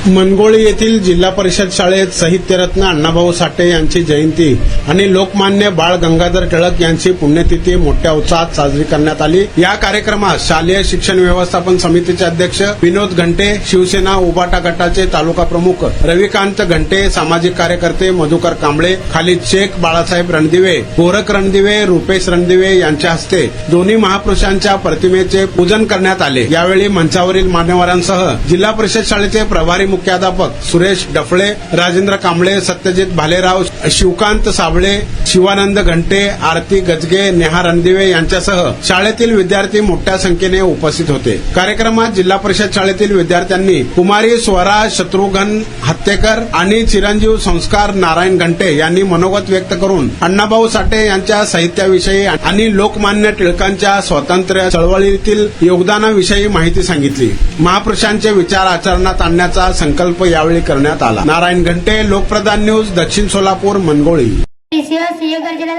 मनगोळी येथील जिल्हा परिषद शाळेत साहित्यरत्न अण्णाभाऊ साठे यांची जयंती आणि लोकमान्य बाळ गंगाधर टिळक यांची पुण्यतिथी मोठ्या उत्साहात साजरी करण्यात आली। या कार्यक्रमात शालेय शिक्षण व्यवस्थापन समितीचे अध्यक्ष विनोद घंटे, शिवसेना उबाटा गटाचे तालुका प्रमुख रविकांत घंटे, सामाजिक कार्यकर्ते मधुकर कांबळे, खालिद शेख, बाळासाहेब रणदिवे, गोरख रणदिवे, रुपेश रणदिवे यांच्या हस्ते दोन्ही महापुरुषांच्या प्रतिमेचे पूजन करण्यात आले। यावेळी मंचावरील मान्यवरांसह जिल्हा परिषद शाळेचे प्रभारी मुख्याध्यापक सुरेश डफळे, राजेंद्र कांबळे, सत्यजित भालेराव, शिवकांत साबळे, शिवानंद घंटे, आरती गजगे, नेहा रणदिवे यांच्यासह शाळेतील विद्यार्थी मोठ्या संख्येने उपस्थित होते। कार्यक्रमात जिल्हा परिषद शाळेतील विद्यार्थ्यांनी कुमारी स्वरा शत्रुघ्न हत्तेकर आणि चिरंजीव संस्कार नारायण घंटे यांनी मनोगत व्यक्त करून अण्णाभाऊ साठे यांच्या साहित्याविषयी आणि लोकमान्य टिळकांच्या स्वातंत्र्य चळवळीतील योगदानाविषयी माहिती सांगितली। महापुरुषांचे विचार आचरणात आणण्याचा संकल्प यावेळी करण्यात आला। नारायण घंटे, लोकप्रधान न्यूज, दक्षिण सोलापूर, मनगोळी। सिंह गर्जना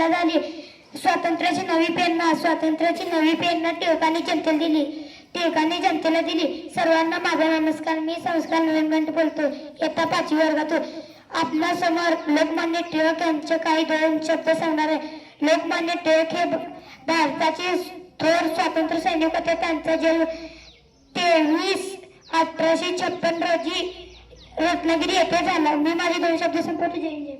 झाली। स्वातंत्र्याची नवी प्रेरणा टिळकांनी जनतेला दिली। टिळकांनी जनतेला दिली। सर्वांना माझा नमस्कार। मी संस्कार नारायण घंटे बोलतो, इयत्ता 5वी वर्गातून। आपल्या समोर लोकमान्य टिळक यांचे काही दोन शब्द सांगणार आहे। लोकमान्य टिळक हे भारताचे थोर स्वातंत्र्य सैनिक होते। त्यांचा जन्म 23/1856 रोजी रत्नागिरी येथे झाला। मी माझे 2 शब्द संपवतो। जय हिंद।